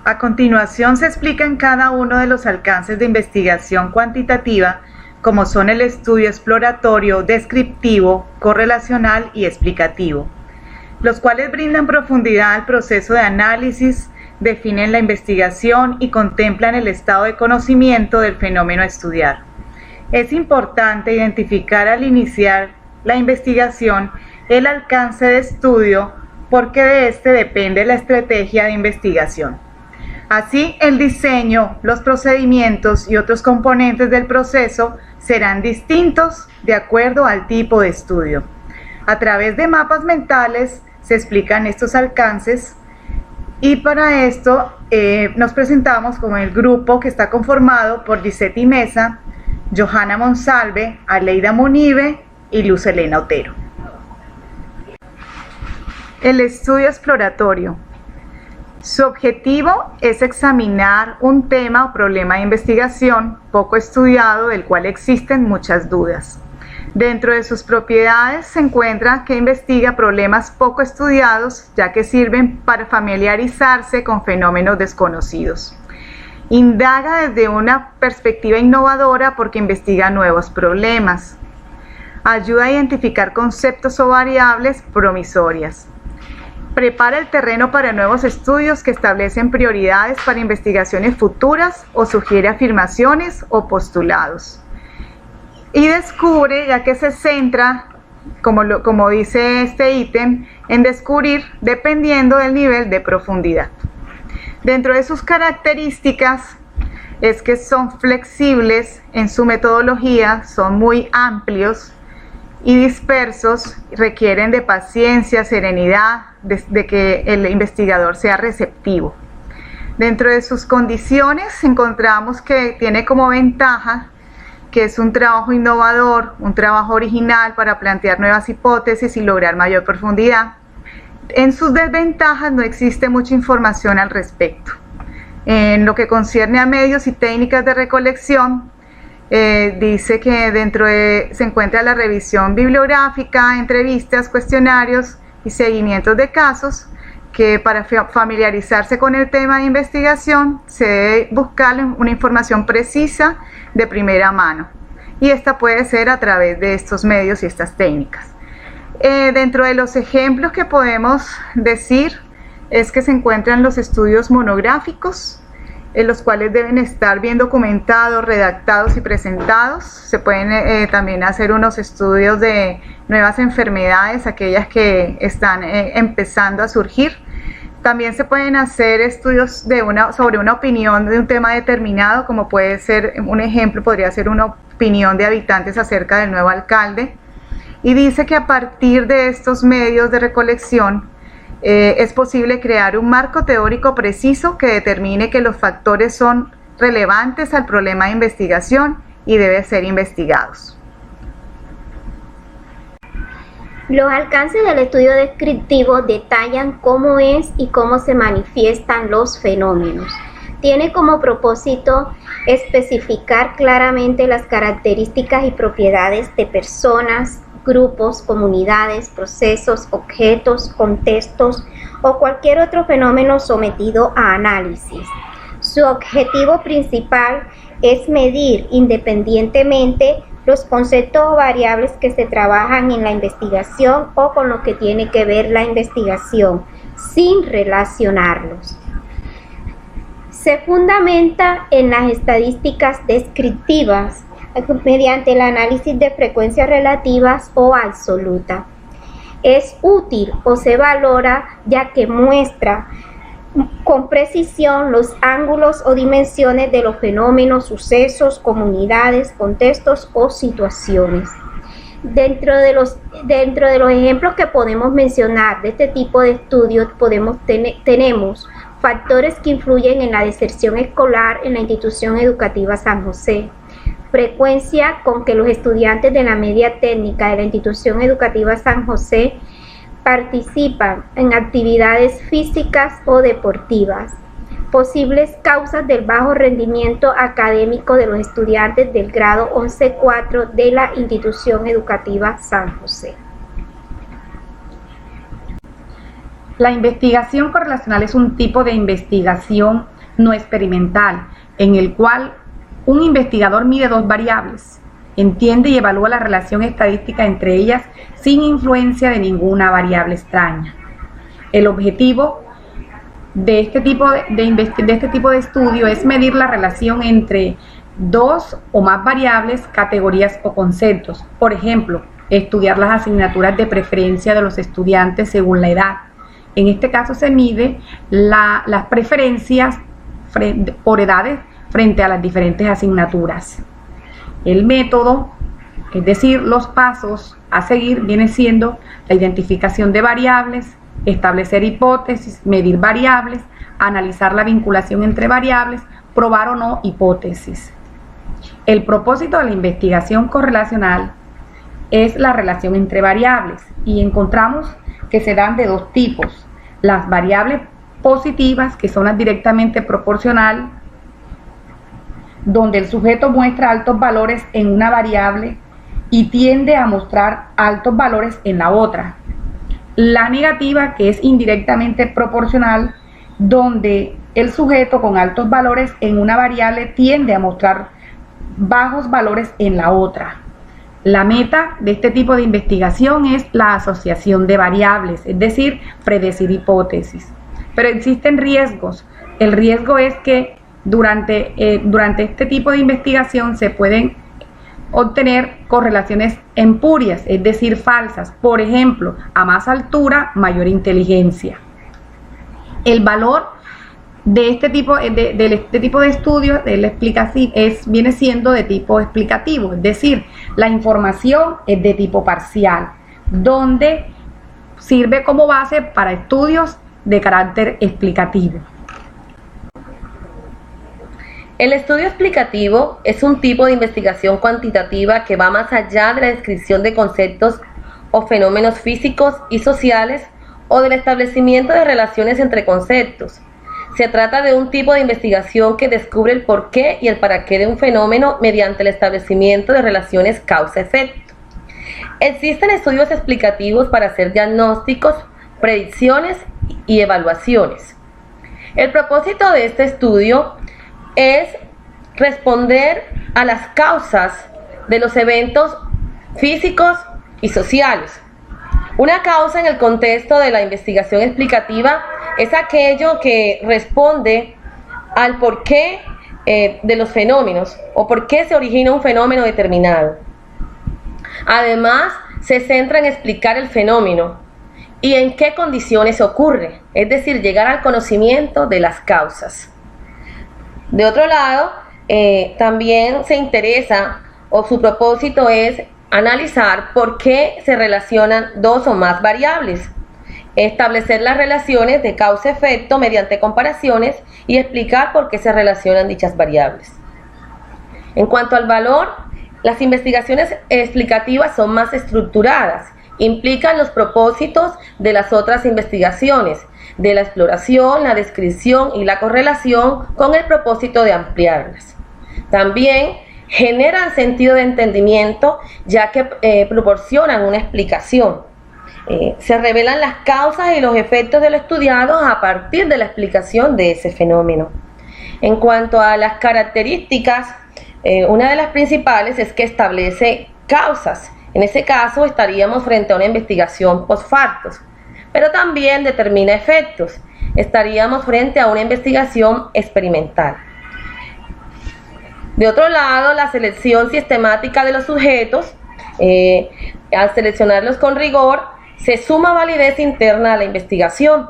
A continuación se explican cada uno de los alcances de investigación cuantitativa, como son el estudio exploratorio, descriptivo, correlacional y explicativo, los cuales brindan profundidad al proceso de análisis, definen la investigación y contemplan el estado de conocimiento del fenómeno a estudiar. Es importante identificar al iniciar la investigación el alcance de estudio, porque de este depende la estrategia de investigación. Así, el diseño, los procedimientos y otros componentes del proceso serán distintos de acuerdo al tipo de estudio. A través de mapas mentales se explican estos alcances, y para esto nos presentamos como el grupo que está conformado por Gisetti Mesa, Johanna Monsalve, Aleida Munive y Luz Helena Otero. El estudio exploratorio. Su objetivo es examinar un tema o problema de investigación poco estudiado, del cual existen muchas dudas. Dentro de sus propiedades se encuentra que investiga problemas poco estudiados, ya que sirven para familiarizarse con fenómenos desconocidos. Indaga desde una perspectiva innovadora porque investiga nuevos problemas. Ayuda a identificar conceptos o variables promisorias. Prepara el terreno para nuevos estudios que establecen prioridades para investigaciones futuras o sugiere afirmaciones o postulados. Y descubre, ya que se centra, como dice este ítem, en descubrir dependiendo del nivel de profundidad. Dentro de sus características es que son flexibles en su metodología, son muy amplios y dispersos, requieren de paciencia, serenidad, de que el investigador sea receptivo. Dentro de sus condiciones encontramos que tiene como ventaja que es un trabajo innovador, un trabajo original para plantear nuevas hipótesis y lograr mayor profundidad. En sus desventajas no existe mucha información al respecto. En lo que concierne a medios y técnicas de recolección, dice que se encuentra la revisión bibliográfica, entrevistas, cuestionarios y seguimientos de casos, que para familiarizarse con el tema de investigación se debe buscar una información precisa de primera mano, y esta puede ser a través de estos medios y estas técnicas. Dentro de los ejemplos que podemos decir es que se encuentran los estudios monográficos, los cuales deben estar bien documentados, redactados y presentados. Se pueden también hacer unos estudios de nuevas enfermedades, aquellas que están empezando a surgir. También se pueden hacer estudios sobre una opinión de un tema determinado, como puede ser, un ejemplo podría ser una opinión de habitantes acerca del nuevo alcalde. Y dice que a partir de estos medios de recolección es posible crear un marco teórico preciso que determine que los factores son relevantes al problema de investigación y deben ser investigados. Los alcances del estudio descriptivo detallan cómo es y cómo se manifiestan los fenómenos. Tiene como propósito especificar claramente las características y propiedades de personas, grupos, comunidades, procesos, objetos, contextos o cualquier otro fenómeno sometido a análisis. Su objetivo principal es medir independientemente los conceptos o variables que se trabajan en la investigación o con lo que tiene que ver la investigación, sin relacionarlos. Se fundamenta en las estadísticas descriptivas mediante el análisis de frecuencias relativas o absoluta. Es útil o se valora ya que muestra con precisión los ángulos o dimensiones de los fenómenos, sucesos, comunidades, contextos o situaciones. Dentro de los ejemplos que podemos mencionar de este tipo de estudios tenemos factores que influyen en la deserción escolar en la institución educativa San José, frecuencia con que los estudiantes de la media técnica de la institución educativa San José participan en actividades físicas o deportivas, posibles causas del bajo rendimiento académico de los estudiantes del grado 11-4 de la institución educativa San José. La investigación correlacional es un tipo de investigación no experimental en el cual un investigador mide dos variables, entiende y evalúa la relación estadística entre ellas sin influencia de ninguna variable extraña. El objetivo de este tipo de estudio es medir la relación entre dos o más variables, categorías o conceptos. Por ejemplo, estudiar las asignaturas de preferencia de los estudiantes según la edad. En este caso se mide las preferencias por edades frente a las diferentes asignaturas. El método, es decir, los pasos a seguir, viene siendo la identificación de variables, establecer hipótesis, medir variables, analizar la vinculación entre variables, probar o no hipótesis. El propósito de la investigación correlacional es la relación entre variables y encontramos que se dan de dos tipos: las variables positivas, que son las directamente proporcional, donde el sujeto muestra altos valores en una variable y tiende a mostrar altos valores en la otra. La negativa, que es indirectamente proporcional, donde el sujeto con altos valores en una variable tiende a mostrar bajos valores en la otra. La meta de este tipo de investigación es la asociación de variables, es decir, predecir hipótesis. Pero existen riesgos. El riesgo es que durante este tipo de investigación se pueden obtener correlaciones espurias, es decir, falsas. Por ejemplo, a más altura, mayor inteligencia. El valor de este tipo de estudios viene siendo de tipo explicativo, es decir, la información es de tipo parcial, donde sirve como base para estudios de carácter explicativo. El estudio explicativo es un tipo de investigación cuantitativa que va más allá de la descripción de conceptos o fenómenos físicos y sociales o del establecimiento de relaciones entre conceptos. Se trata de un tipo de investigación que descubre el porqué y el para qué de un fenómeno mediante el establecimiento de relaciones causa-efecto. Existen estudios explicativos para hacer diagnósticos, predicciones y evaluaciones. El propósito de este estudio es responder a las causas de los eventos físicos y sociales. Una causa en el contexto de la investigación explicativa es aquello que responde al porqué de los fenómenos o por qué se origina un fenómeno determinado. Además, se centra en explicar el fenómeno y en qué condiciones ocurre, es decir, llegar al conocimiento de las causas. De otro lado, también se interesa, o su propósito es analizar por qué se relacionan dos o más variables, establecer las relaciones de causa-efecto mediante comparaciones y explicar por qué se relacionan dichas variables. En cuanto al valor, las investigaciones explicativas son más estructuradas, implican los propósitos de las otras investigaciones, de la exploración, la descripción y la correlación con el propósito de ampliarlas. También generan sentido de entendimiento ya que proporcionan una explicación. Se revelan las causas y los efectos de lo estudiado a partir de la explicación de ese fenómeno. En cuanto a las características, una de las principales es que establece causas. En ese caso estaríamos frente a una investigación post-factos, pero también determina efectos. Estaríamos frente a una investigación experimental. De otro lado, la selección sistemática de los sujetos, al seleccionarlos con rigor, se suma validez interna a la investigación.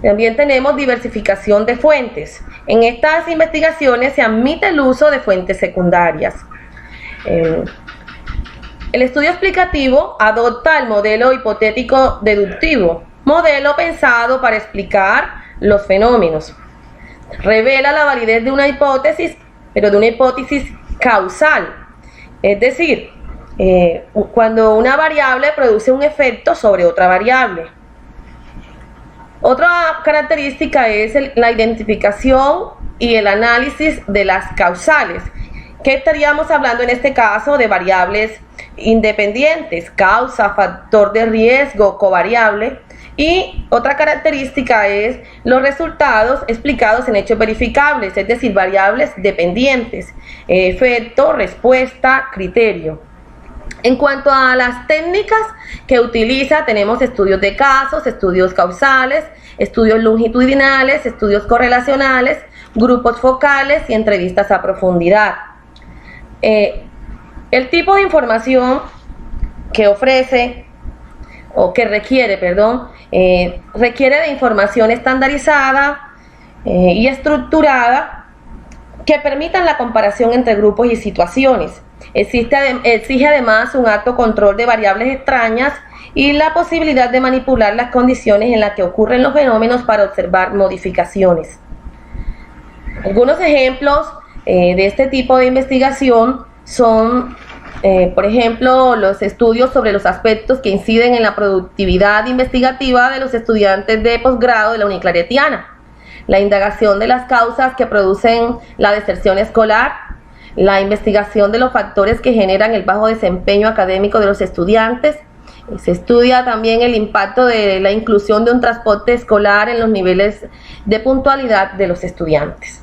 También tenemos diversificación de fuentes. En estas investigaciones se admite el uso de fuentes secundarias. El estudio explicativo adopta el modelo hipotético deductivo, modelo pensado para explicar los fenómenos. Revela la validez de una hipótesis, pero de una hipótesis causal, es decir, cuando una variable produce un efecto sobre otra variable. Otra característica es la identificación y el análisis de las causales, que estaríamos hablando en este caso de variables independientes, causa, factor de riesgo, covariable, Y otra característica es los resultados explicados en hechos verificables, es decir, variables dependientes, efecto, respuesta, criterio. En cuanto a las técnicas que utiliza, tenemos estudios de casos, estudios causales, estudios longitudinales, estudios correlacionales, grupos focales y entrevistas a profundidad. El tipo de información que ofrece, o que requiere, requiere de información estandarizada y estructurada que permitan la comparación entre grupos y situaciones. Exige además un alto control de variables extrañas y la posibilidad de manipular las condiciones en las que ocurren los fenómenos para observar modificaciones. Algunos ejemplos de este tipo de investigación son, por ejemplo, los estudios sobre los aspectos que inciden en la productividad investigativa de los estudiantes de posgrado de la Uniclaretiana, la indagación de las causas que producen la deserción escolar, la investigación de los factores que generan el bajo desempeño académico de los estudiantes. Se estudia también el impacto de la inclusión de un transporte escolar en los niveles de puntualidad de los estudiantes.